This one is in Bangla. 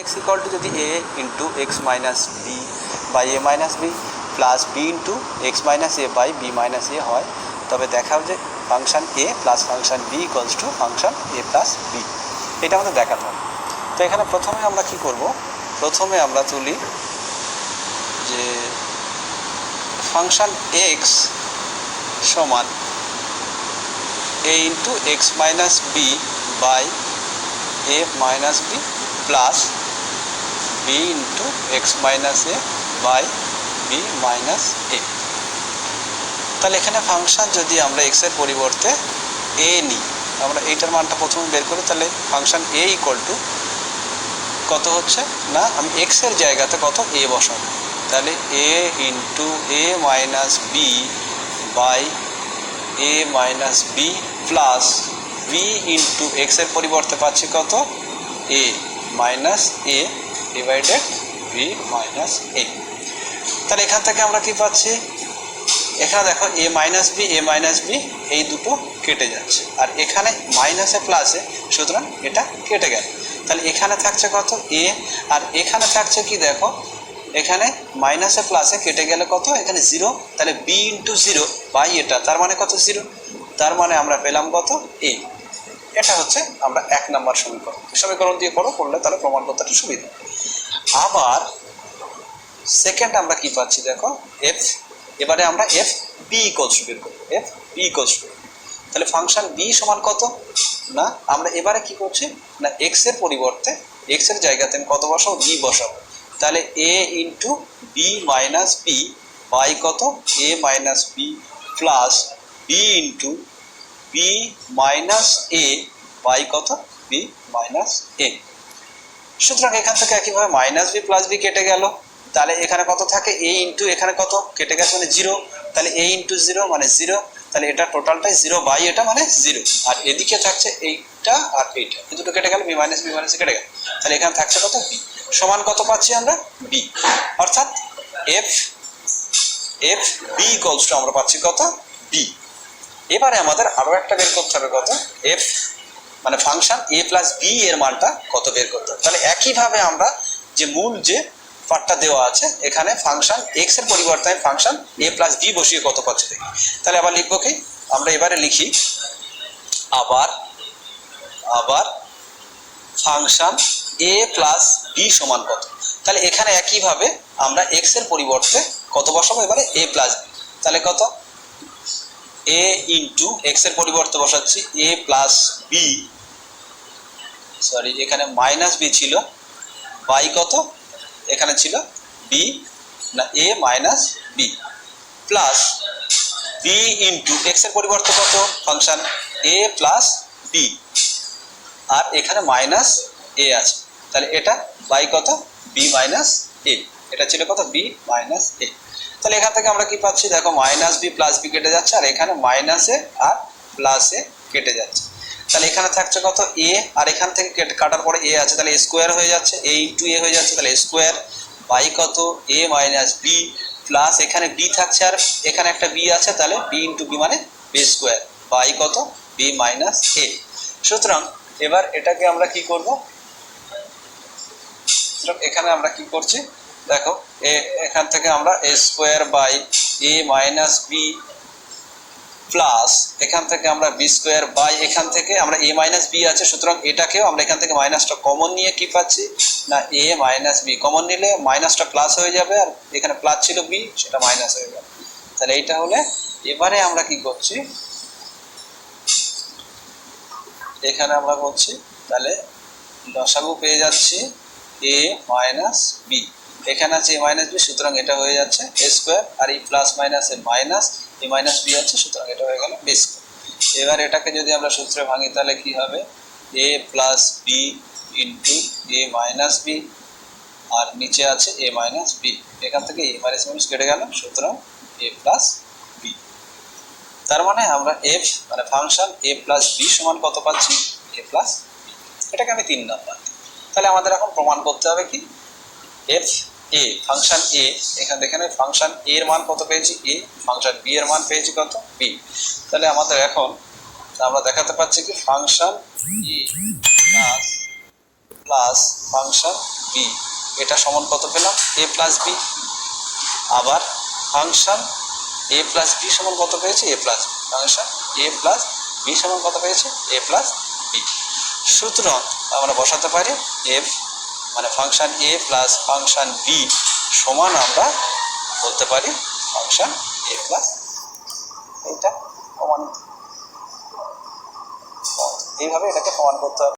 x ইকুয়াল টু যদি a into x minus B by A minus B plus B into x minus A by B minus A হয়, তবে দেখাও যে function A plus function B equals to function A plus B. এটা আমাদের দেখাতে হবে। তো এখানে প্রথমে আমরা কি করব, প্রথমে আমরা তুলি যে ফাংশন এক্স সমান A into x minus B by A minus B plus B into x minus A by B minus A. তাহলে এখানে ফাংশন যদি আমরা এক্সের পরিবর্তে এ নিই, আমরা এইটার মানটা প্রথমে বের করি, তাহলে ফাংশন এ ইকুয়াল টু কত হচ্ছে না, আমি এক্সের জায়গাতে কত এ বসাবো, তাহলে A into A minus B by A minus B plus B into এক্সের পরিবর্তে পাচ্ছি কত A minus A divided B minus A. তাহলে এখান থেকে আমরা কি পাচ্ছি, এখানে দেখো এ মাইনাস বি এই দুটো কেটে যাচ্ছে, আর এখানে মাইনাসে প্লাসে, সুতরাং এটা কেটে গেল। তাহলে এখানে থাকছে কত এ, আর এখানে থাকছে কি দেখো, এখানে মাইনাসে প্লাসে কেটে গেলে কত, এখানে জিরো, তাহলে বি ইন্টু জিরো বাই এটা, তার মানে কত জিরো, তার মানে আমরা পেলাম কত এ। এটা হচ্ছে আমরা 1 নম্বর সমীকরণ। সমীকরণ দিয়ে করলে তাহলে প্রমাণ করতে সুবিধা। আবার সেকেন্ড আমরা কি পাচ্ছি দেখো এফ, এবারে আমরা এফ বি ইকুয়ালস টু বের করব, এফ বি ইকুয়ালস টু, তাহলে ফাংশন বি সমান কত না, আমরা এবারে কি করছি না এক্স এর পরিবর্তে এক্স এর জায়গাতে আমি কত বসাবো, বি বসাবো, তাহলে A into B minus B by কত A minus B plus B into B minus A by কত বি মাইনাস এ। সুতরাং এখান থেকে একইভাবে মাইনাস বি প্লাস বি কেটে গেল, তাহলে এখানে কত থাকে এ ইন্টু এখানে কত কেটে গেছে মানে জিরো, তাহলে এ ইন্টু জিরো মানে জিরো, তাহলে এটা টোটালটাই জিরো বাই এটা মানে জিরো, আর এদিকে থাকছে এইটা আর এইটা, এই দুটো কেটে গেল, বি মাইনাস কেটে গেল, তাহলে এখানে থাকছে কত বি সমান কত পাচ্ছি আমরা বি, অর্থাৎ এফ বি ইকুয়ালস টু আমরা পাচ্ছি কত বি। এবারে আমাদের আরো একটা বের করতে হবে কত এফ মানে ফাংশন এ প্লাস বি এর মানটা কত বের করতে হবে। তাহলে একইভাবে আমরা যে মূল যে পার্টটা দেওয়া আছে এখানে ফাংশন এক্স এর পরিবর্তে ফাংশন এ প্লাস বি বসিয়ে কত পাচ্ছি দেখি। তাহলে আবার লিখবো কি, আমরা এবারে লিখি আবার ফাংশন এ প্লাস বি সমান কত। তাহলে এখানে একইভাবে আমরা এক্স এর পরিবর্তে কত বসাবো, এবারে এ প্লাস বি, তাহলে কত এ ইন্টু এক্স এর পরিবর্তে বসাচ্ছি এ প্লাস বি, সরি এখানে মাইনাস বি ছিল, বাই কত এখানে ছিল বি না A minus B plus B into x এর পরিবর্তে কত ফাংশন এ প্লাস বি, আর এখানে মাইনাস এ আছে, তাহলে এটা বাই কত বি মাইনাস এ, এটা ছিল কত বি মাইনাস এ। তাহলে এখান থেকে আমরা কি পাচ্ছি দেখো মাইনাস বি প্লাস বি কেটে যাচ্ছে, আর এখানে মাইনাসে আর প্লাসে কেটে যাচ্ছে, তাহলে এখানে থাকছে কত এ, আর এখান থেকে কাটার পরে এ আছে, তাহলে এ স্কোয়ার হয়ে যাচ্ছে, এ ইন্টু এ হয়ে যাচ্ছে, তাহলে এ স্কোয়ার বাই কত এ মাইনাস বি প্লাস এখানে বি থাকছে আর এখানে একটা বি আছে, তাহলে বি ইন্টু বি মানে বি স্কোয়ার বাই কত বি মাইনাস এ। সুতরাং এবার এটাকে আমরা কি করব, এখানে আমরা কি করছি দেখো এখান থেকে আমরা A square by A minus B plus এখান থেকে আমরা বি স্কোয়ার বাই এখান থেকে আমরা এ মাইনাস বি আছে, সুতরাং এটাকেও আমরা এখান থেকে মাইনাসটা কমন নিয়ে কি পাচ্ছি না এ মাইনাস বি, কমন নিলে মাইনাসটা প্লাস হয়ে যাবে, আর এখানে প্লাস ছিল বি সেটা মাইনাস হয়ে যাবে, তাহলে এইটা হলে এবারে আমরা কি করছি এখানে আমরা করছি তাহলে লসাগু পেয়ে যাচ্ছি এ মাইনাস বি, এখানে আছে এ মাইনাস বি, সুতরাং এটা হয়ে যাচ্ছে এ স্কোয়ার, আর এই প্লাস মাইনাস এর মাইনাস এ মাইনাস বি আছে, সুতরাং এটা হয়ে গেল বি স্কোয়ার। এবার এটাকে যদি আমরা সূত্রে ভাঙি তাহলে কি হবে এ plus B into A minus B, আর নিচে আছে এ মাইনাস বি, এখান থেকে এ মাইনাস মাইনাস কেটে গেল, সুতরাং এ প্লাস বি। তার মানে আমরা এফ মানে ফাংশন এ প্লাস বি সমান কত পাচ্ছি এ প্লাস বি, এটাকে আমি 3 নাম্বার। তাহলে আমাদের এখন প্রমাণ করতে হবে কি এফ এ ফাংশন এ, এখানে ফাংশন এ এর মান কত পেয়েছি এ, ফাংশন বি এর মান পেয়েছি কত বি। তাহলে আমাদের এখন আমরা দেখাতে পাচ্ছি কি function A plus function B, এটা সমান কত পেলাম এ প্লাস বি। আবার ফাংশন এ প্লাস বি সমান কত পেয়েছে এ plus B, function A plus B সমান কত পেয়েছে এ প্লাস বি। সুতরাং আমরা বসাতে পারি এফ মানে function A plus function B সমান আমরা বলতে পারি ফাংশন এ প্লাস। এইটা প্রমাণ, এইভাবে এটাকে প্রমাণ করতে হবে।